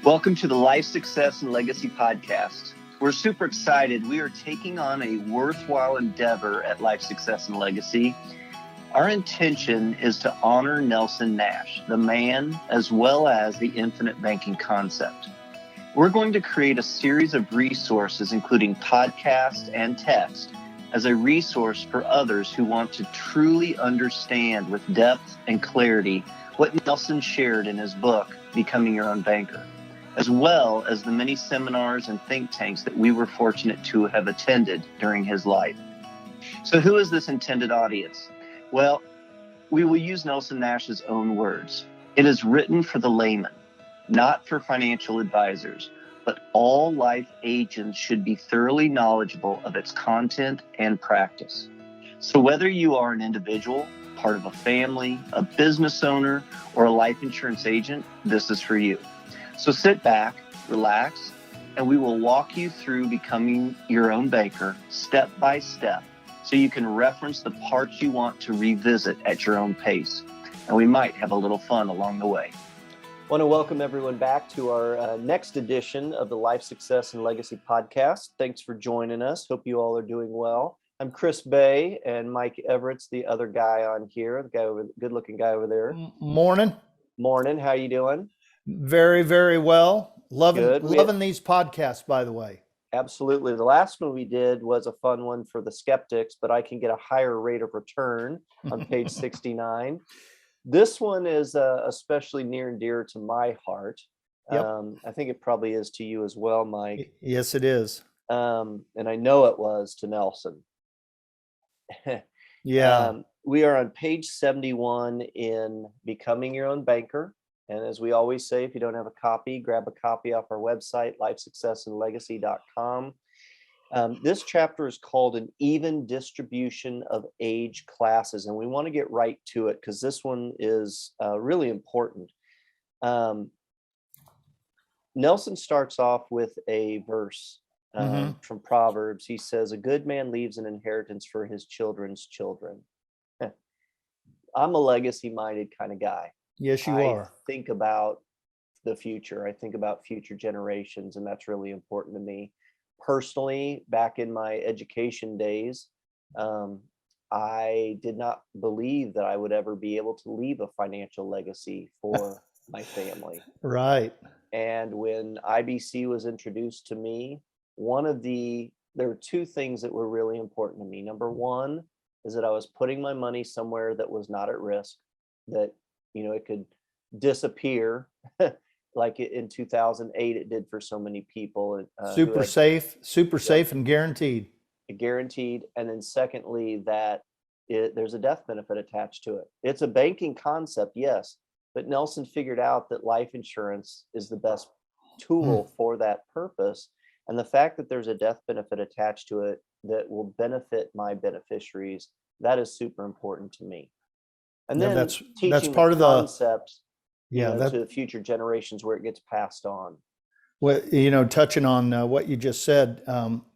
Welcome to the Life Success and Legacy Podcast. We're super excited. We are taking on a worthwhile endeavor at Life Success and Legacy. Our intention is to honor Nelson Nash, the man, as well as the infinite banking concept. We're going to create a series of resources, including podcasts and text, as a resource for others who want to truly understand with depth and clarity what Nelson shared in his book, Becoming Your Own Banker, as well as the many seminars and think tanks that we were fortunate to have attended during his life. So who is this intended audience? Well, we will use Nelson Nash's own words. It is written for the layman, not for financial advisors, but all life agents should be thoroughly knowledgeable of its content and practice. So whether you are an individual, part of a family, a business owner, or a life insurance agent, this is for you. So sit back, relax, and we will walk you through becoming your own banker step by step so you can reference the parts you want to revisit at your own pace. And we might have a little fun along the way. I want to welcome everyone back to our next edition of the Life Success and Legacy Podcast. Thanks for joining us. Hope you all are doing well. I'm Chris Bay, and Mike Everett's the other guy on here, the guy over, good-looking guy over there. Morning. Morning. How you doing? Very, very well. Good. Loving these podcasts, by the way. Absolutely. The last one we did was a fun one for the skeptics, but I can get a higher rate of return on page 69. This one is especially near and dear to my heart. Yep. I think it probably is to you as well, Mike. Yes, it is. And I know it was to Nelson. Yeah. We are on page 71 in Becoming Your Own Banker. And as we always say, if you don't have a copy, grab a copy off our website, lifesuccessandlegacy.com. This chapter is called An Even Distribution of Age Classes. And we want to get right to it because this one is really important. Nelson starts off with a verse from Proverbs. He says, "A good man leaves an inheritance for his children's children." I'm a legacy-minded kind of guy. Yes, you are. I think about the future. I think about future generations, and that's really important to me. Personally, back in my education days, I did not believe that I would ever be able to leave a financial legacy for my family. Right. And when IBC was introduced to me, there were two things that were really important to me. Number one is that I was putting my money somewhere that was not at risk, that it could disappear like in 2008 it did for so many people. Super safe and guaranteed. Guaranteed. And then secondly, that there's a death benefit attached to it. It's a banking concept, yes, but Nelson figured out that life insurance is the best tool for that purpose. And the fact that there's a death benefit attached to it that will benefit my beneficiaries, that is super important to me. And then that's teaching part the of concepts the to future generations where it gets passed on. Well, touching on what you just said,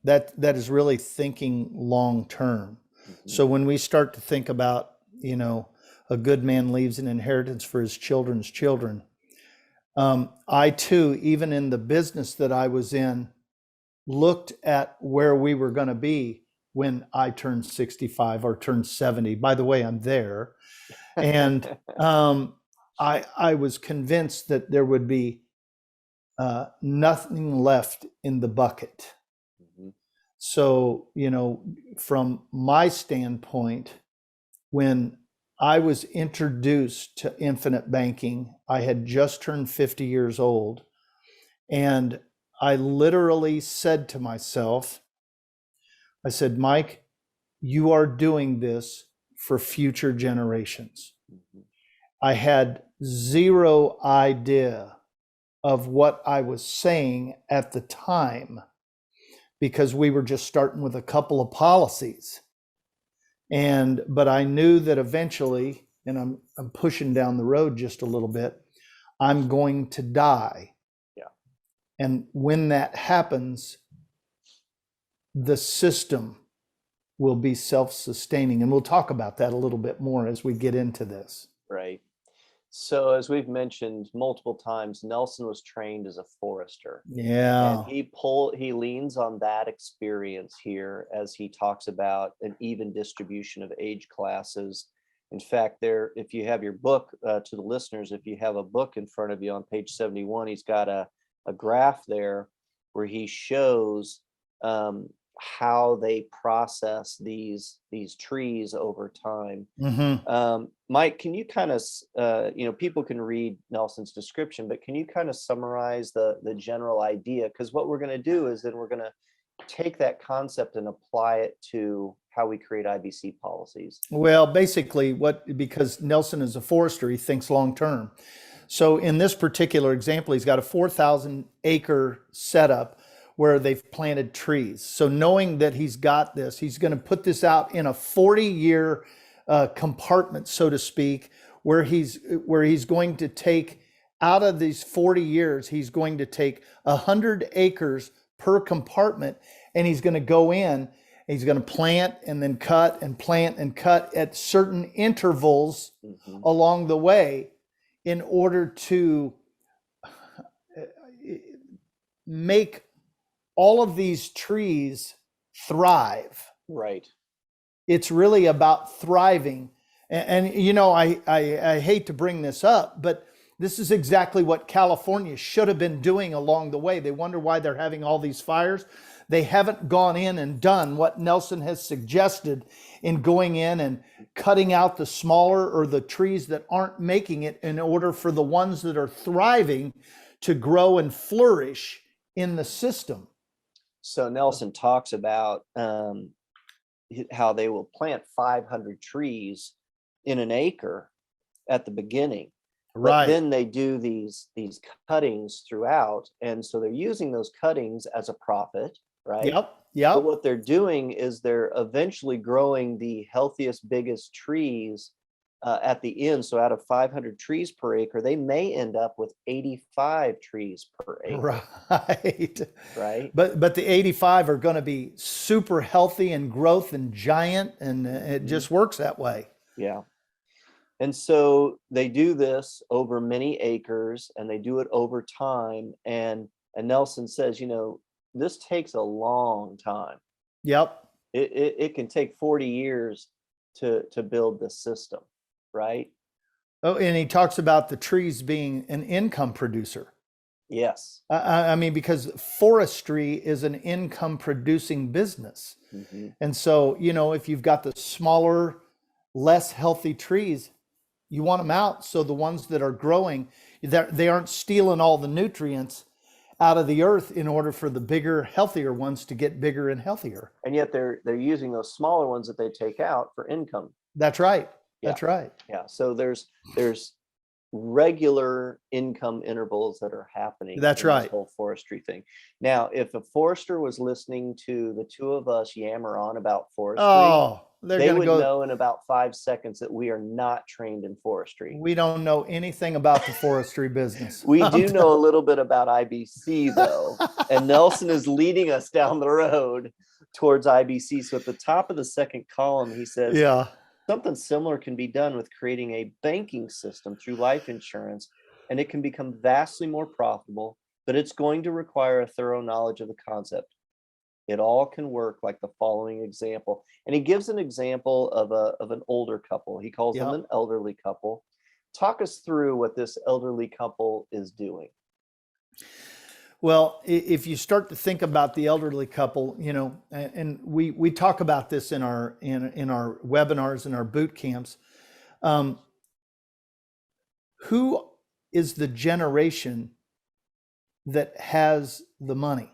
that is really thinking long term. So when we start to think about, a good man leaves an inheritance for his children's children, I too, even in the business that I was in, looked at where we were going to be when I turned 65 or turned 70. By the way, I'm there. And I was convinced that there would be nothing left in the bucket. So, from my standpoint, when I was introduced to infinite banking, I had just turned 50 years old. And I literally said to myself, I said, "Mike, you are doing this for future generations." I had zero idea of what I was saying at the time because we were just starting with a couple of policies. But I knew that eventually, and I'm pushing down the road just a little bit, I'm going to die. Yeah. And when that happens, the system will be self-sustaining. And we'll talk about that a little bit more as we get into this. Right. So as we've mentioned multiple times, Nelson was trained as a forester. Yeah. And he leans on that experience here as he talks about an even distribution of age classes. In fact, if you have your book, to the listeners, if you have a book in front of you on page 71, he's got a graph there where he shows how they process these trees over time. Mike, can you kind of, people can read Nelson's description, but can you kind of summarize the general idea? Because what we're going to do is then we're going to take that concept and apply it to how we create IBC policies. Well, basically, because Nelson is a forester, he thinks long term. So in this particular example, he's got a 4,000 acre setup where they've planted trees. So knowing that he's got this, he's going to put this out in a 40-year compartment, so to speak, where he's going to take, out of these 40 years, he's going to take 100 acres per compartment, and he's going to go in, he's going to plant and then cut and plant and cut at certain intervals along the way in order to make all of these trees thrive. Right. It's really about thriving. And I hate to bring this up, but this is exactly what California should have been doing along the way. They wonder why they're having all these fires. They haven't gone in and done what Nelson has suggested in going in and cutting out the smaller or the trees that aren't making it in order for the ones that are thriving to grow and flourish in the system. So Nelson talks about how they will plant 500 trees in an acre at the beginning. Right. But then they do these cuttings throughout. And so they're using those cuttings as a profit, right? Yep. But what they're doing is they're eventually growing the healthiest, biggest trees at the end. So out of 500 trees per acre, they may end up with 85 trees per acre. Right. But the 85 are going to be super healthy and growth and giant, and it just works that way. Yeah. And so they do this over many acres, and they do it over time. And Nelson says, this takes a long time. Yep. It can take 40 years to build this system, right? Oh, and he talks about the trees being an income producer. Yes. I mean, because forestry is an income producing business. And so, if you've got the smaller, less healthy trees, you want them out so the ones that are growing, they aren't stealing all the nutrients out of the earth in order for the bigger, healthier ones to get bigger and healthier. And yet they're using those smaller ones that they take out for income. That's right. Yeah. That's right. Yeah. So there's regular income intervals that are happening. That's right. This whole forestry thing. Now, if a forester was listening to the two of us yammer on about forestry, they would know in about 5 seconds that we are not trained in forestry. We don't know anything about the forestry business. We do know a little bit about IBC, though. And Nelson is leading us down the road towards IBC. So at the top of the second column, he says, something similar can be done with creating a banking system through life insurance, and it can become vastly more profitable, but it's going to require a thorough knowledge of the concept. It all can work like the following example. And he gives an example of an older couple. He calls them an elderly couple. Talk us through what this elderly couple is doing. Well, if you start to think about the elderly couple, and we talk about this in our webinars and our boot camps, who is the generation that has the money?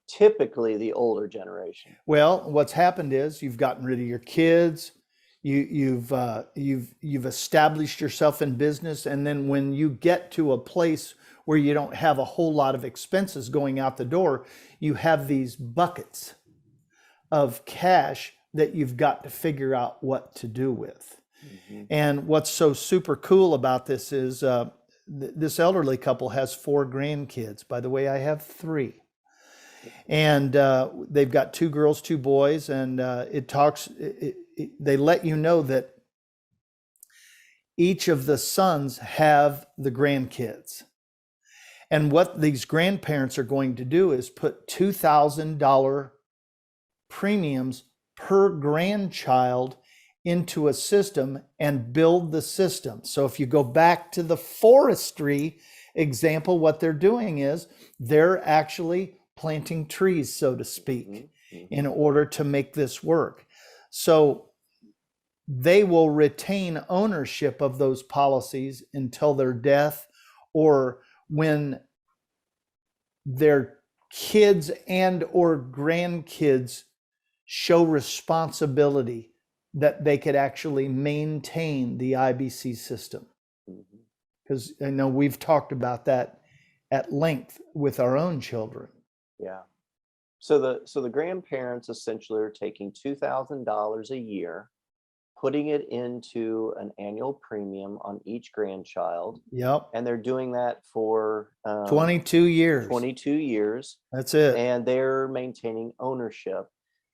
Typically the older generation. Well, what's happened is you've gotten rid of your kids, you've established yourself in business, and then when you get to a place where you don't have a whole lot of expenses going out the door, you have these buckets of cash that you've got to figure out what to do with. And what's so super cool about this is this elderly couple has 4 grandkids. By the way, I have 3. And they've got 2 girls, 2 boys, and they let you know that each of the sons have the grandkids. And what these grandparents are going to do is put $2,000 premiums per grandchild into a system and build the system. So if you go back to the forestry example, what they're doing is they're actually planting trees, so to speak, in order to make this work. So they will retain ownership of those policies until their death, or when their kids and or grandkids show responsibility that they could actually maintain the IBC system. Because I know we've talked about that at length with our own children. Yeah. So the grandparents essentially are taking $2,000 a year, putting it into an annual premium on each grandchild. Yep. And they're doing that for 22 years. 22 years. That's it. And they're maintaining ownership.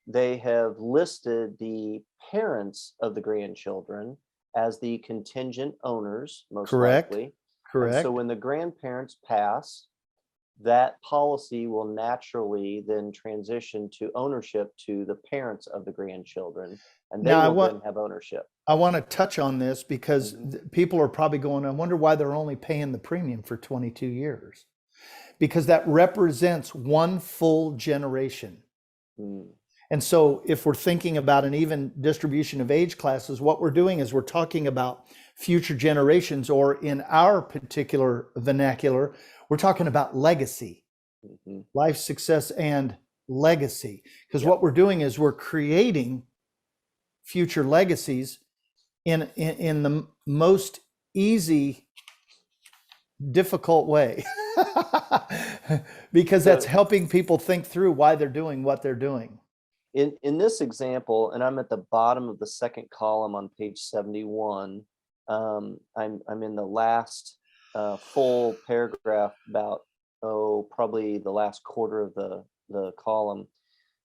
They have listed the parents of the grandchildren as the contingent owners, most likely. Correct. And so when the grandparents pass, that policy will naturally then transition to ownership to the parents of the grandchildren, and they will then have ownership. I want to touch on this because people are probably going, I wonder why they're only paying the premium for 22 years. Because that represents one full generation. And so if we're thinking about an even distribution of age classes, what we're doing is we're talking about future generations, or in our particular vernacular, we're talking about legacy, life success and legacy. Because what we're doing is we're creating future legacies in the most easy, difficult way. Because that's helping people think through why they're doing what they're doing. In this example, and I'm at the bottom of the second column on page 71, I'm in the last full paragraph, about probably the last quarter of the column.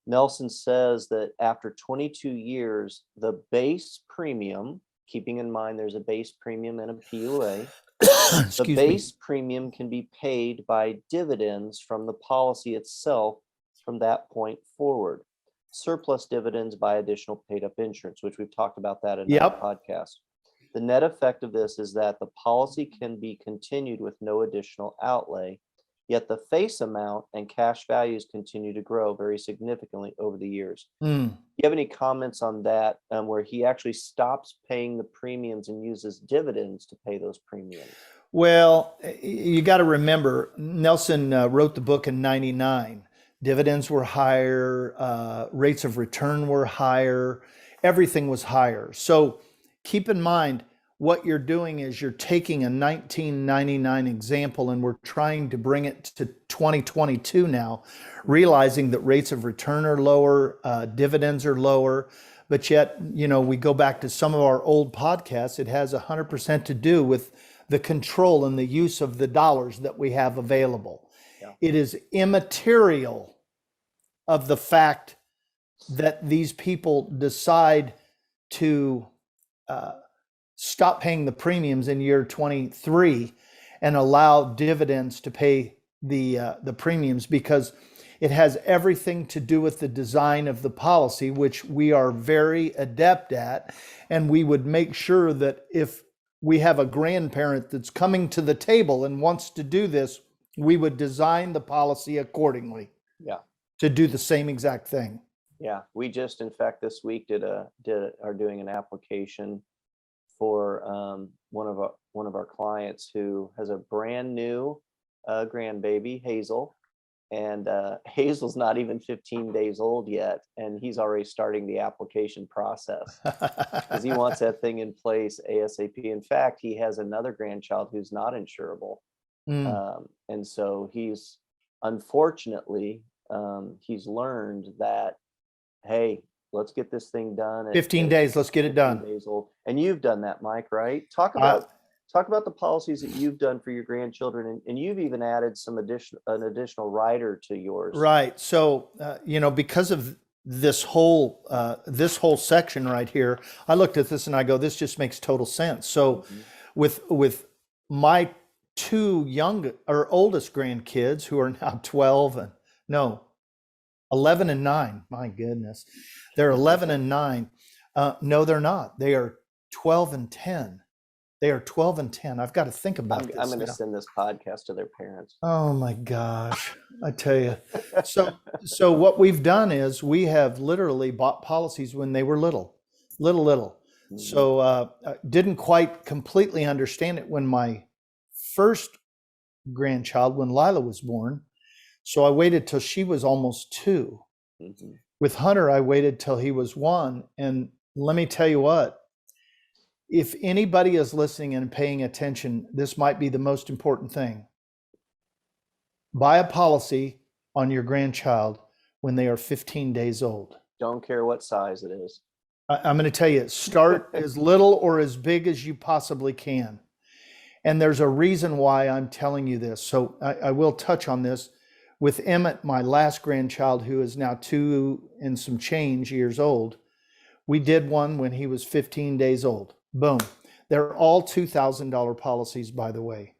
Nelson says that after 22 years, the base premium, keeping in mind there's a base premium and a PUA, the base premium can be paid by dividends from the policy itself from that point forward. Surplus dividends by additional paid up insurance, which we've talked about that in our podcast. The net effect of this is that the policy can be continued with no additional outlay, yet the face amount and cash values continue to grow very significantly over the years. Do you have any comments on that, where he actually stops paying the premiums and uses dividends to pay those premiums? Well, you got to remember, Nelson wrote the book in '99. Dividends were higher, rates of return were higher, everything was higher. So keep in mind, what you're doing is you're taking a 1999 example and we're trying to bring it to 2022 now, realizing that rates of return are lower, dividends are lower, but yet, we go back to some of our old podcasts, it has 100% to do with the control and the use of the dollars that we have available. Yeah. It is immaterial of the fact that these people decide to stop paying the premiums in year 23 and allow dividends to pay the premiums, because it has everything to do with the design of the policy, which we are very adept at. And we would make sure that if we have a grandparent that's coming to the table and wants to do this, we would design the policy accordingly. Yeah. To do the same exact thing. Yeah, we just, in fact, this week are doing an application for one of our clients who has a brand new grandbaby, Hazel, and Hazel's not even 15 days old yet, and he's already starting the application process because he wants that thing in place ASAP. In fact, he has another grandchild who's not insurable, and so he's unfortunately. He's learned that, hey, let's get this thing done. 15 days, let's get it done. Days old. And you've done that, Mike, right? Talk about the policies that you've done for your grandchildren, and you've even added an additional rider to yours. Right. So, because of this whole section right here, I looked at this and I go, this just makes total sense. So with my two oldest grandkids who are now 11 and 9, my goodness, they're 11 and 9. No, they're not. They are 12 and 10. They are 12 and 10. I've got to think about this. I'm going to send this podcast to their parents. Oh my gosh, I tell you. So what we've done is we have literally bought policies when they were little. So didn't quite completely understand it when my first grandchild, when Lila was born. So I waited till she was almost 2. With Hunter, I waited till he was 1. And let me tell you what, if anybody is listening and paying attention, this might be the most important thing. Buy a policy on your grandchild when they are 15 days old. Don't care what size it is. I'm going to tell you, start as little or as big as you possibly can. And there's a reason why I'm telling you this. So I will touch on this. With Emmett, my last grandchild, who is now 2 and some change years old, we did one when he was 15 days old. Boom. They're all $2,000 policies, by the way.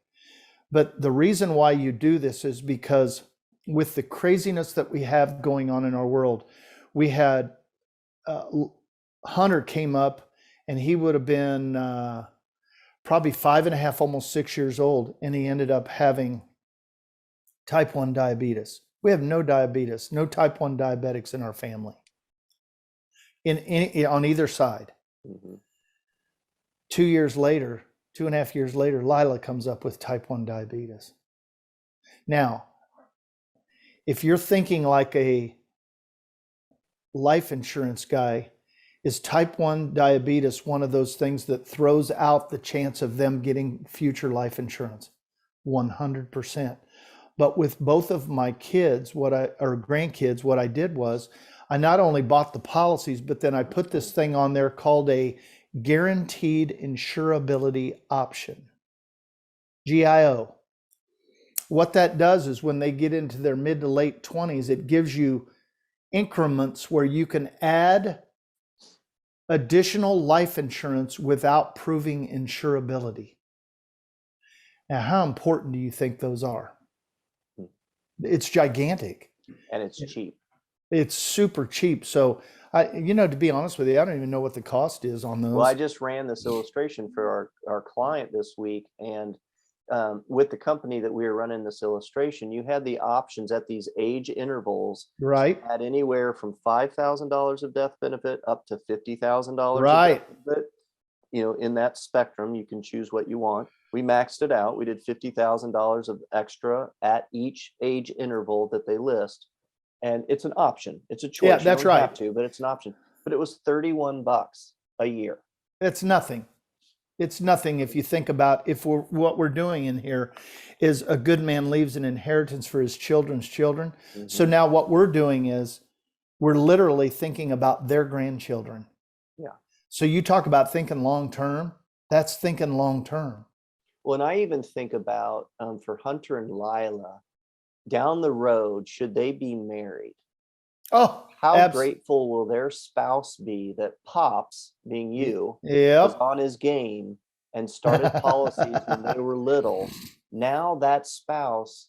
But the reason why you do this is because with the craziness that we have going on in our world, we had Hunter came up and he would have been probably 5.5, almost 6 years old. And he ended up having type 1 diabetes. We have no diabetes, no type 1 diabetics in our family on either side. 2 years later, 2.5 years later, Lila comes up with type 1 diabetes. Now, if you're thinking like a life insurance guy, is type 1 diabetes one of those things that throws out the chance of them getting future life insurance? 100%. But with both of my grandkids, what I did was I not only bought the policies, but then I put this thing on there called a guaranteed insurability option, GIO. What that does is when they get into their mid to late 20s, it gives you increments where you can add additional life insurance without proving insurability. Now, how important do you think those are? It's gigantic. And it's cheap. It's super cheap. So to be honest with you, I don't even know what the cost is on those. Well, I just ran this illustration for our client this week, and with the company that we were running this illustration, you had the options at these age intervals, right? At anywhere from $5,000 of death benefit up to $50,000, right? Of death benefit. In that spectrum, you can choose what you want. We maxed it out. We did $50,000 of extra at each age interval that they list. And it's an option. It's a choice. Yeah, that's you don't right. have to, but it's an option. But it was $31 a year. It's nothing. It's nothing if you think about what we're doing in here is a good man leaves an inheritance for his children's children. So now what we're doing is we're literally thinking about their grandchildren. Yeah. So you talk about thinking long term. That's thinking long term. Well, and I even think about for Hunter and Lila, down the road, should they be married? Oh, how grateful will their spouse be that Pops, being you, was on his game and started policies when they were little? Now that spouse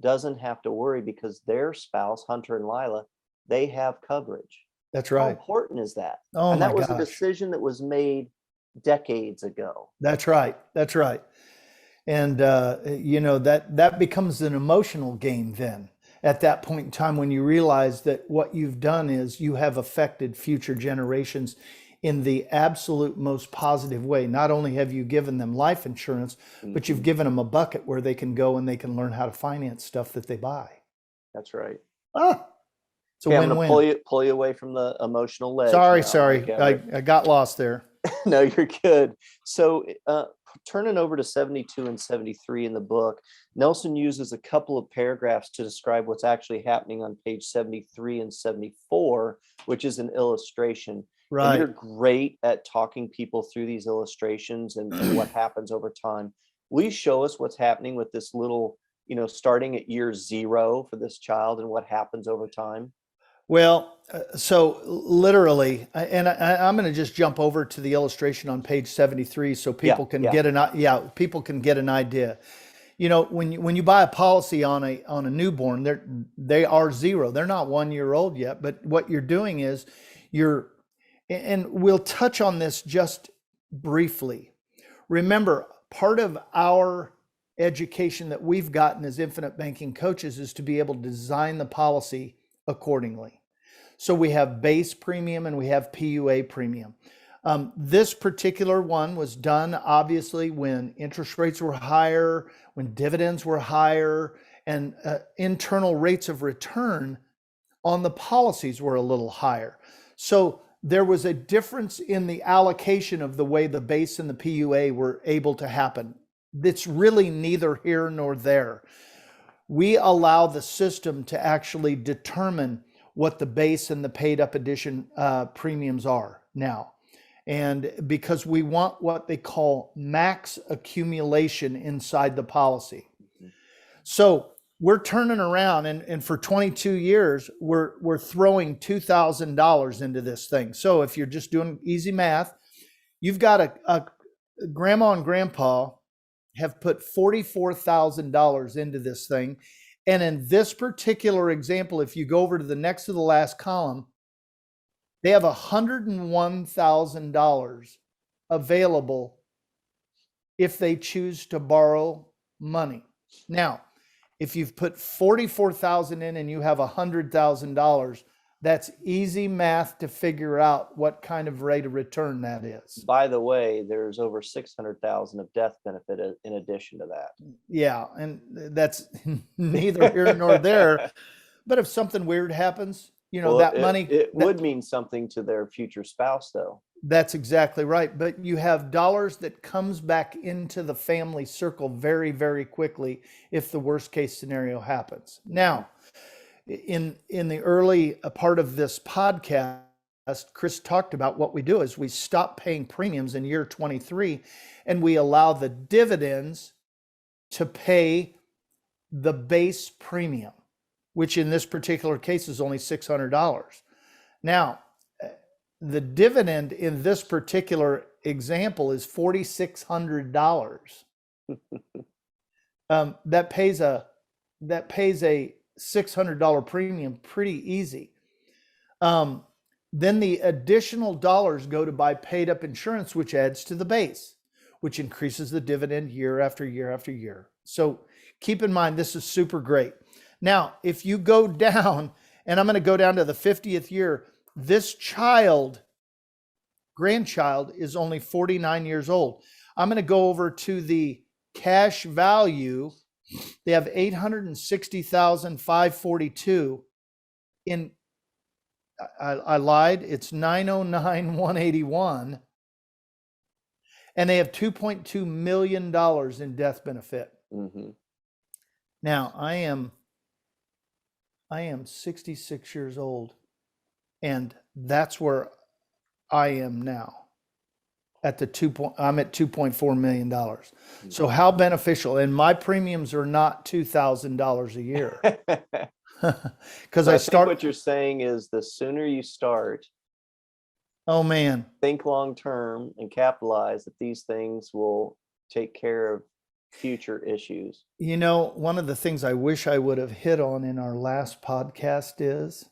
doesn't have to worry because their spouse, Hunter and Lila, they have coverage. That's right. How important is that? Oh, and that was gosh. a decision that was made decades ago. That's right. That's right. And, that becomes an emotional game then at that point in time when you realize that what you've done is you have affected future generations in the absolute most positive way. Not only have you given them life insurance, but you've given them a bucket where they can go and they can learn how to finance stuff that they buy. That's right. It's a win-win. I'm going to pull you away from the emotional ledge. Sorry. I got lost there. No, you're good. So turning over to 72 and 73 in the book, Nelson uses a couple of paragraphs to describe what's actually happening on page 73 and 74, which is an illustration. Right. And you're great at talking people through these illustrations and what happens over time. Will you show us what's happening with this little, starting at year 0 for this child and what happens over time? Well, so literally, I'm going to just jump over to the illustration on page 73 so people can yeah. get people can get an idea. You know, when you buy a policy on a newborn, they are zero. They're not 1 year old yet, but what you're doing is and we'll touch on this just briefly. Remember, part of our education that we've gotten as infinite banking coaches is to be able to design the policy accordingly. So we have base premium and we have PUA premium. This particular one was done obviously when interest rates were higher, when dividends were higher, and internal rates of return on the policies were a little higher. So there was a difference in the allocation of the way the base and the PUA were able to happen. It's really neither here nor there. We allow the system to actually determine what the base and the paid up addition premiums are now. And because we want what they call max accumulation inside the policy. So we're turning around and for 22 years, we're throwing $2,000 into this thing. So if you're just doing easy math, you've got a grandma and grandpa have put $44,000 into this thing. And in this particular example, if you go over to the next to the last column, they have $101,000 available if they choose to borrow money. Now, if you've put $44,000 in and you have $100,000, that's easy math to figure out what kind of rate of return that is. By the way, there's over 600,000 of death benefit in addition to that. Yeah, and that's neither here nor there. But if something weird happens, you know, that money would mean something to their future spouse, though. That's exactly right. But you have dollars that comes back into the family circle very, very quickly if the worst case scenario happens. Now, in the early part of this podcast, Chris talked about what we do is we stop paying premiums in year 23 and we allow the dividends to pay the base premium, which in this particular case is only $600. Now, the dividend in this particular example is $4,600. That pays a $600 premium pretty easy. Then the additional dollars go to buy paid up insurance, which adds to the base, which increases the dividend year after year after year. So keep in mind, this is super great. Now, if you go down, and I'm going to go down to the 50th year, this grandchild is only 49 years old. I'm going to go over to the cash value. They have $860,542 in, I lied, it's $909,181. And they have $2.2 million in death benefit. Mm-hmm. Now, I am 66 years old, and that's where I am now. I'm at $2.4 million. Mm-hmm. So how beneficial? And my premiums are not $2,000 a year. Because I think what you're saying is the sooner you start, oh man, think long term and capitalize that these things will take care of future issues. You know, one of the things I wish I would have hit on in our last podcast is,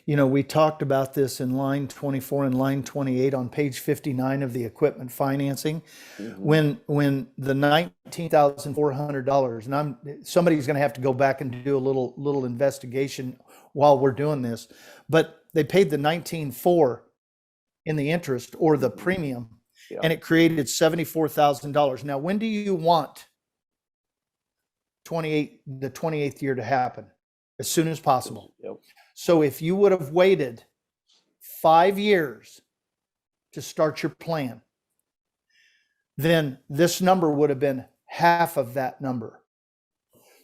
you know, we talked about this in line 24 and line 28 on page 59 of the equipment financing. Mm-hmm. When the $19,400, and somebody's going to have to go back and do a little investigation while we're doing this, but they paid the $19,400 in the interest or the premium, yeah, and it created $74,000. Now, when do you want the 28th year to happen? As soon as possible. Yep. So if you would have waited 5 years to start your plan, then this number would have been half of that number.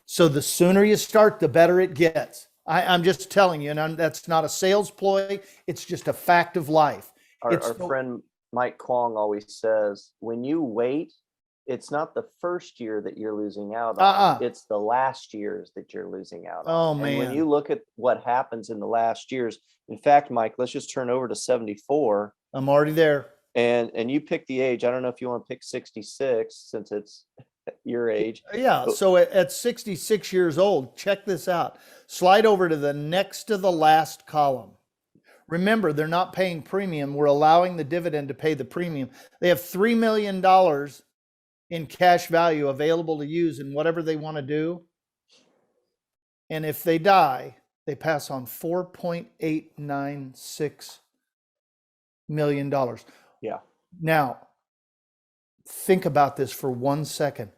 So the sooner you start, the better it gets. I'm just telling you, and that's not a sales ploy. It's just a fact of life. Our friend Mike Kwong always says, when you wait, it's not the first year that you're losing out Uh-uh. on. It's the last years that you're losing out Oh, on. And when man. you look at what happens in the last years, in fact, Mike, let's just turn over to 74. I'm already there. And you pick the age. I don't know if you want to pick 66 since it's your age. Yeah. So at 66 years old, check this out. Slide over to the next to the last column. Remember, they're not paying premium. We're allowing the dividend to pay the premium. They have $3 million in cash value available to use in whatever they want to do. And if they die, they pass on $4.896 million. Yeah. Now, think about this for 1 second.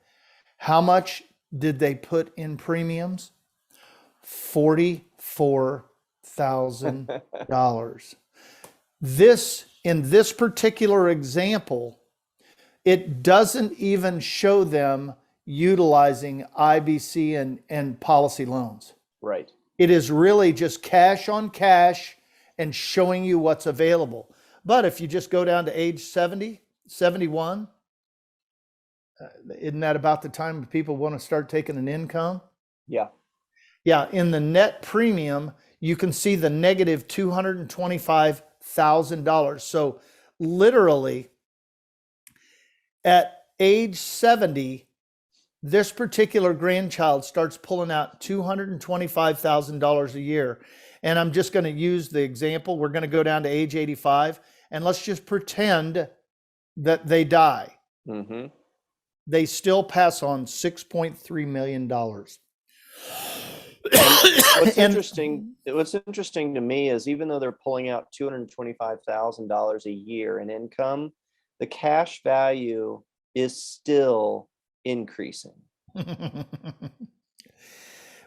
How much did they put in premiums? $44,000. In this particular example, it doesn't even show them utilizing IBC and policy loans. Right. It is really just cash on cash and showing you what's available. But if you just go down to age 70, 71, isn't that about the time people want to start taking an income? Yeah. Yeah. In the net premium, you can see the negative $225,000. So literally at age 70, this particular grandchild starts pulling out $225,000 a year. And I'm just going to use the example. We're going to go down to age 85 and let's just pretend that they die. Mm-hmm. They still pass on $6.3 million. What's interesting to me is even though they're pulling out $225,000 a year in income, the cash value is still increasing.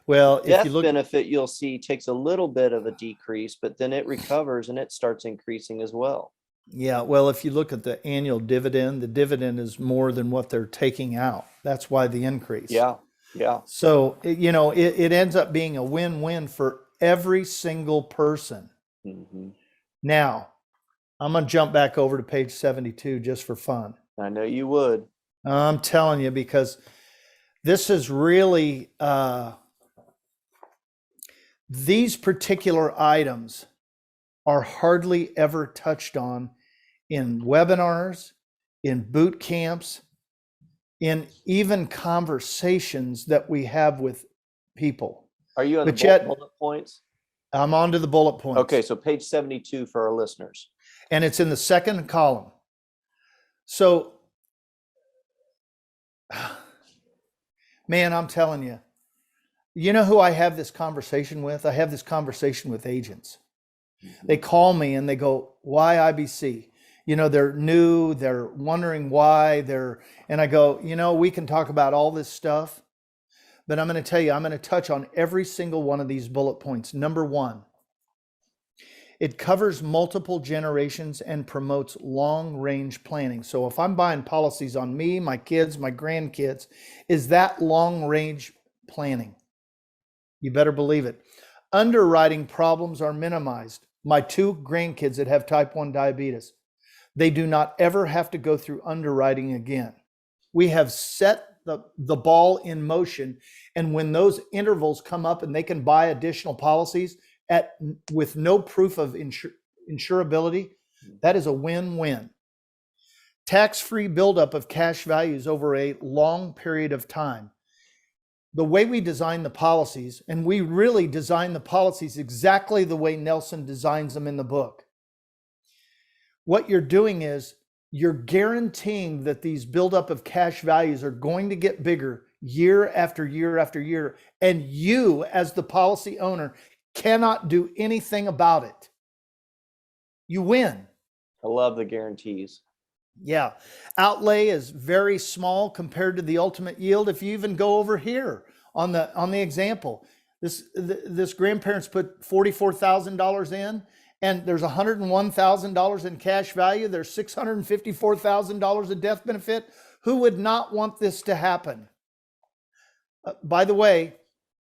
Well, if Death you look, benefit, you'll see takes a little bit of a decrease, but then it recovers and it starts increasing as well. yeah, well, if you look at the annual dividend, the dividend is more than what they're taking out. That's why the increase. Yeah. Yeah. So, it ends up being a win-win for every single person. Mm-hmm. Now, I'm going to jump back over to page 72 just for fun. I know you would. I'm telling you, because this is really, these particular items are hardly ever touched on in webinars, in boot camps, in even conversations that we have with people. Are you on But the yet- bullet points? I'm on to the bullet points. Okay, so page 72 for our listeners. And it's in the second column. So, man, I'm telling you, you know who I have this conversation with? I have this conversation with agents. They call me and they go, why IBC? They're new, they're wondering why and I go, we can talk about all this stuff, but I'm going to tell you, I'm going to touch on every single one of these bullet points. Number one, it covers multiple generations and promotes long-range planning. So if I'm buying policies on me, my kids, my grandkids, is that long-range planning? You better believe it. Underwriting problems are minimized. My two grandkids that have type 1 diabetes, they do not ever have to go through underwriting again. We have set the ball in motion. And when those intervals come up and they can buy additional policies with no proof of insurability, that is a win-win. Tax-free buildup of cash values over a long period of time. The way we design the policies, and we really design the policies exactly the way Nelson designs them in the book. What you're doing is you're guaranteeing that these buildup of cash values are going to get bigger year after year after year. And you, as the policy owner, cannot do anything about it. You win. I love the guarantees. Yeah. Outlay is very small compared to the ultimate yield. If you even go over here on the example, this grandparents put $44,000 in, and there's $101,000 in cash value. There's $654,000 of death benefit. Who would not want this to happen? By the way,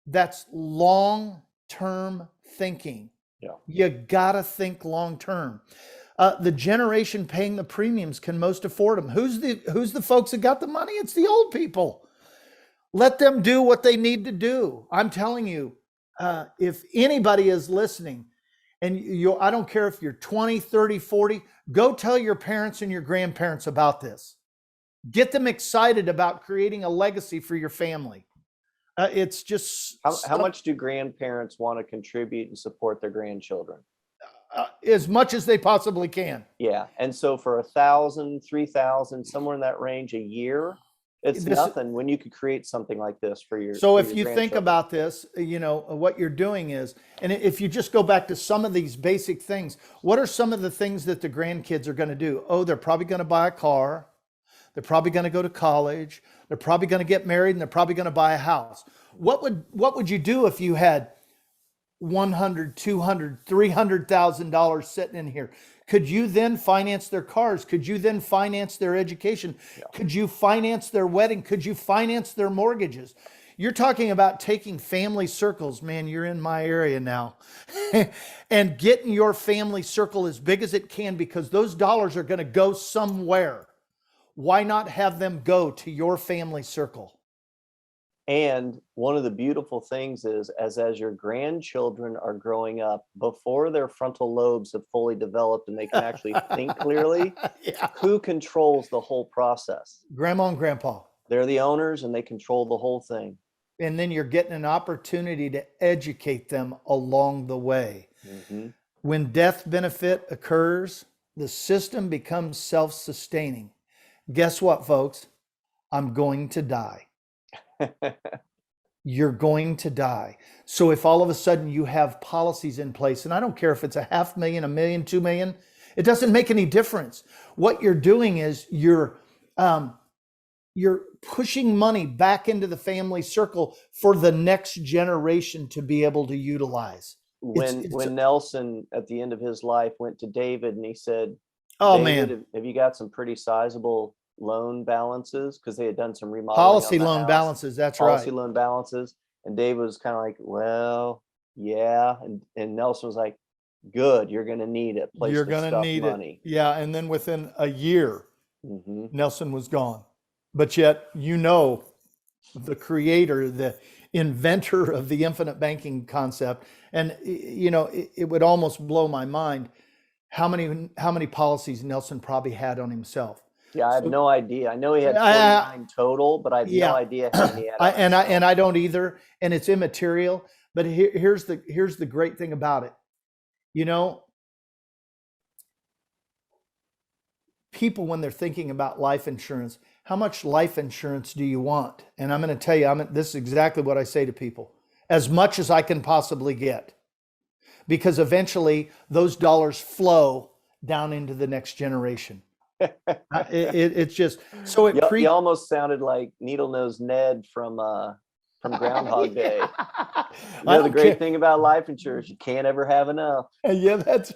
that's long-term thinking. Yeah. You gotta think long-term. The generation paying the premiums can most afford them. Who's the folks that got the money? It's the old people. Let them do what they need to do. I'm telling you, if anybody is listening, and I don't care if you're 20, 30, 40, go tell your parents and your grandparents about this. Get them excited about creating a legacy for your family. It's just how much do grandparents want to contribute and support their grandchildren? As much as they possibly can. Yeah, and so for 1,000, 3,000, somewhere in that range a year, it's nothing when you could create something like this for your. So if you think about this, what you're doing is, and if you just go back to some of these basic things, what are some of the things that the grandkids are going to do? Oh, they're probably going to buy a car. They're probably going to go to college. They're probably going to get married, and they're probably going to buy a house. What would you do if you had $100,000, $200,000, $300,000 sitting in here? Could you then finance their cars? Could you then finance their education? Yeah. Could you finance their wedding? Could you finance their mortgages? You're talking about taking family circles. Man, you're in my area now. And getting your family circle as big as it can, because those dollars are going to go somewhere. Why not have them go to your family circle? And one of the beautiful things is, as your grandchildren are growing up, before their frontal lobes have fully developed and they can actually think clearly, yeah. Who controls the whole process? Grandma and grandpa. They're the owners and they control the whole thing. And then you're getting an opportunity to educate them along the way. Mm-hmm. When death benefit occurs, the system becomes self-sustaining. Guess what, folks? I'm going to die. You're going to die. So if all of a sudden you have policies in place, and I don't care if it's $500,000, $1 million, $2 million, it doesn't make any difference. What you're doing is you're pushing money back into the family circle for the next generation to be able to utilize. When Nelson, at the end of his life, went to David and he said, "Oh, David, man, have you got some pretty sizable loan balances?" Because they had done some remodeling. Policy loan balances, that's right. Policy loan balances. And David was kind of like, well, yeah. And Nelson was like, good, you're going to need it. You're going to need money. Yeah, and then within a year, mm-hmm. Nelson was gone. But yet, the creator, the inventor of the infinite banking concept, and it would almost blow my mind how many policies Nelson probably had on himself. Yeah, I have no idea. I know he had 49 total, but I have no idea how many he had. And I don't either, and it's immaterial. But here's the great thing about it. People, when they're thinking about life insurance, how much life insurance do you want? And I'm going to tell you, this is exactly what I say to people: as much as I can possibly get, because eventually those dollars flow down into the next generation. It's just so you almost sounded like Needle-Nosed Ned from Groundhog Day. The great thing about life insurance, you can't ever have enough. Yeah, that's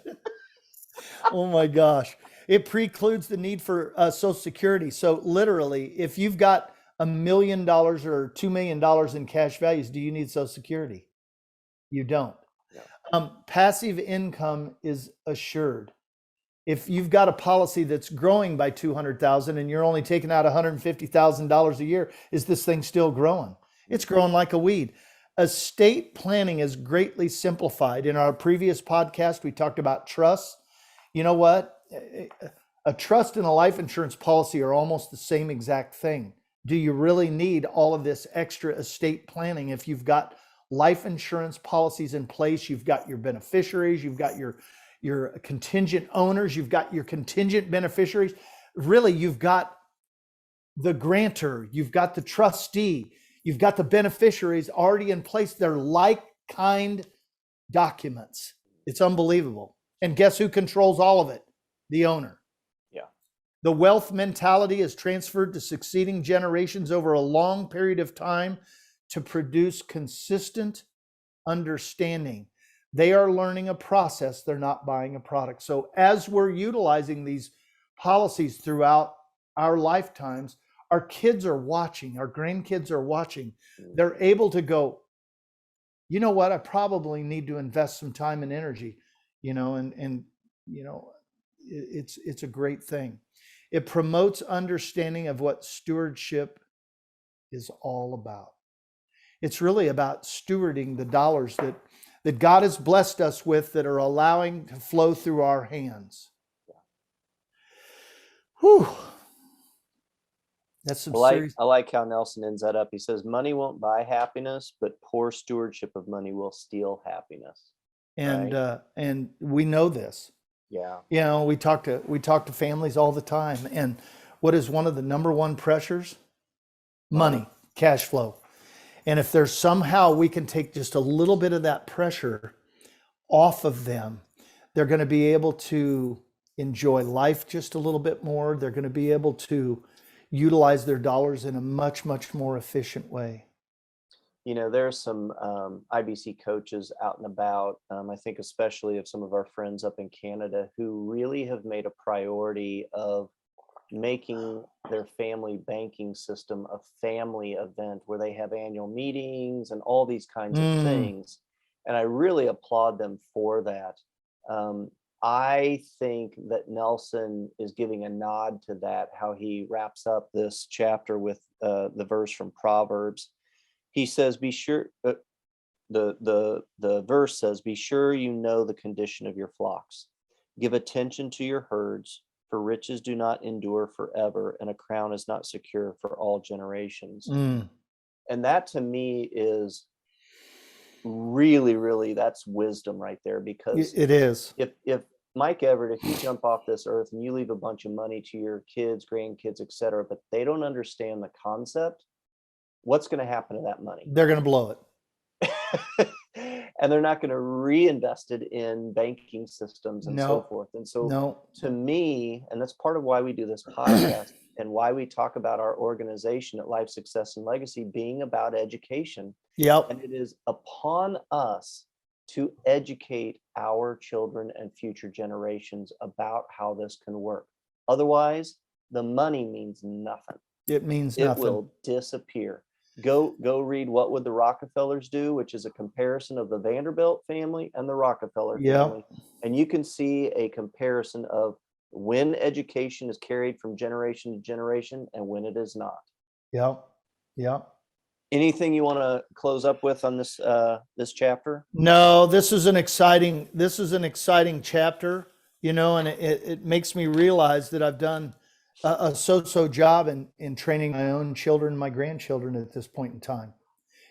oh my gosh. It precludes the need for Social Security. So literally, if you've got $1 million or $2 million in cash values, do you need Social Security? You don't. Yeah. Passive income is assured. If you've got a policy that's growing by $200,000 and you're only taking out $150,000 a year, is this thing still growing? It's growing like a weed. Estate planning is greatly simplified. In our previous podcast, we talked about trusts. You know what? A trust and a life insurance policy are almost the same exact thing. Do you really need all of this extra estate planning if you've got life insurance policies in place? You've got your beneficiaries, you've got your contingent owners, you've got your contingent beneficiaries. Really, you've got the grantor, you've got the trustee, you've got the beneficiaries already in place. They're like-kind documents. It's unbelievable. And guess who controls all of it? The owner. Yeah. The wealth mentality is transferred to succeeding generations over a long period of time to produce consistent understanding. They are learning a process. They're not buying a product. So as we're utilizing these policies throughout our lifetimes, our kids are watching, our grandkids are watching. They're able to go, you know what? I probably need to invest some time and energy, and It's a great thing. It promotes understanding of what stewardship is all about. It's really about stewarding the dollars that God has blessed us with, that are allowing to flow through our hands. Whew. That's some serious. I like how Nelson ends that up. He says, money won't buy happiness, but poor stewardship of money will steal happiness. And right? And we know this. Yeah. You know, we talk to families all the time, and what is one of the number one pressures? Money, cash flow. And if there's somehow we can take just a little bit of that pressure off of them, they're going to be able to enjoy life just a little bit more. They're going to be able to utilize their dollars in a much, much more efficient way. You know, there's some IBC coaches out and about, I think especially of some of our friends up in Canada, who really have made a priority of making their family banking system a family event where they have annual meetings and all these kinds of things. And I really applaud them for that. I think that Nelson is giving a nod to that, how he wraps up this chapter with the verse from Proverbs. He says, be sure, the verse says, be sure you know the condition of your flocks. Give attention to your herds, for riches do not endure forever, and a crown is not secure for all generations. And that to me is really, really, that's wisdom right there, because it is. If Mike Everett, if you jump off this earth and you leave a bunch of money to your kids, grandkids, etc., but they don't understand the concept, what's going to happen to that money? They're going to blow it. And they're not going to reinvest it in banking systems and so forth. And so to me, and that's part of why we do this podcast and why we talk about our organization at Life, Success, and Legacy being about education. Yep. And it is upon us to educate our children and future generations about how this can work. Otherwise, the money means nothing. It means nothing. It will disappear. Go read What Would the Rockefellers Do, which is a comparison of the Vanderbilt family and the Rockefeller family. And you can see a comparison of when education is carried from generation to generation and when it is not. Yep. Anything you want to close up with on this this chapter? No, this is an exciting chapter, you know, and it makes me realize that I've done a so-so job in training my own children, my grandchildren at this point in time.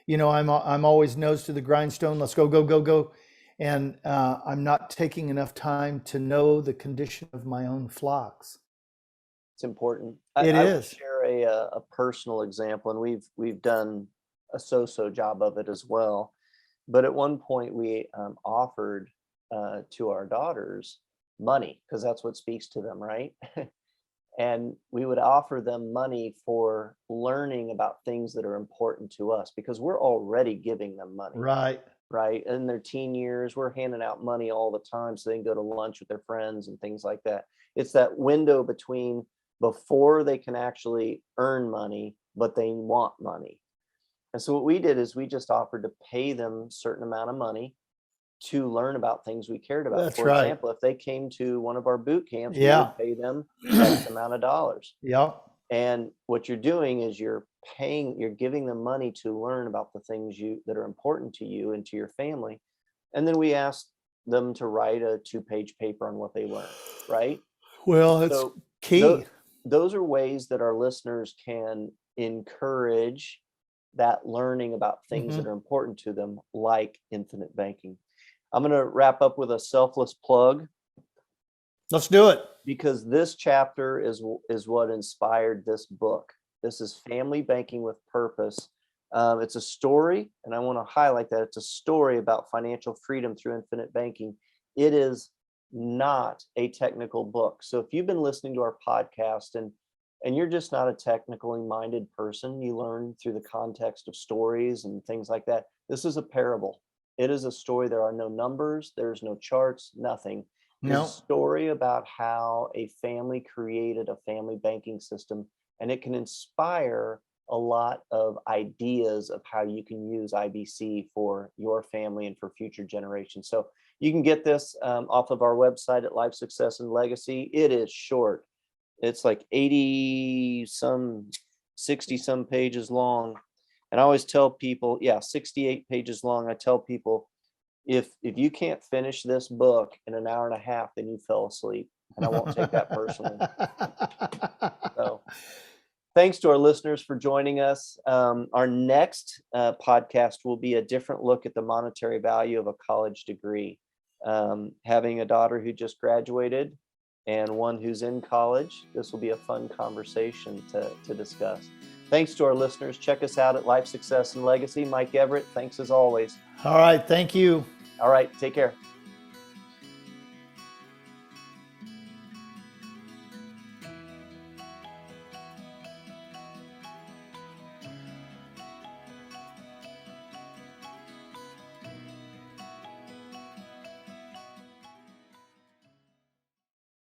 You know, I'm always nose to the grindstone. Let's go. And I'm not taking enough time to know the condition of my own flocks. It's important. I will share a personal example, and we've done a so-so job of it as well. But at one point we offered to our daughters money, because that's what speaks to them, right? And we would offer them money for learning about things that are important to us, because we're already giving them money. Right. In their teen years, we're handing out money all the time so they can go to lunch with their friends and things like that. It's that window between before they can actually earn money, but they want money. And so what we did is we just offered to pay them a certain amount of money to learn about things we cared about. That's For right. example, if they came to one of our boot camps, we would pay them X amount of dollars. And what you're doing is you're giving them money to learn about the things that are important to you and to your family. And then we asked them to write a 2-page paper on what they learned, right? Well, it's key. Those are ways that our listeners can encourage that learning about things that are important to them, like infinite banking. I'm going to wrap up with a selfless plug. Let's do it. Because this chapter is what inspired this book. This is Family Banking with Purpose. It's a story, and I want to highlight that it's a story about financial freedom through infinite banking. It is not a technical book. So if you've been listening to our podcast and you're just not a technically minded person, you learn through the context of stories and things like that. This is a parable. It is a story. There are no numbers. There's no charts, nothing. It's a story about how a family created a family banking system, and it can inspire a lot of ideas of how you can use IBC for your family and for future generations. So You can get this off of our website at Life Success and Legacy. It is short. It's like 60 some pages long. And I always tell people, 68 pages long. I tell people, if you can't finish this book in an hour and a half, then you fell asleep. And I won't take that personally. So thanks to our listeners for joining us. Our next podcast will be a different look at the monetary value of a college degree. Having a daughter who just graduated and one who's in college, this will be a fun conversation to discuss. Thanks to our listeners. Check us out at Life Success and Legacy. Mike Everett, thanks as always. All right. Thank you. All right. Take care.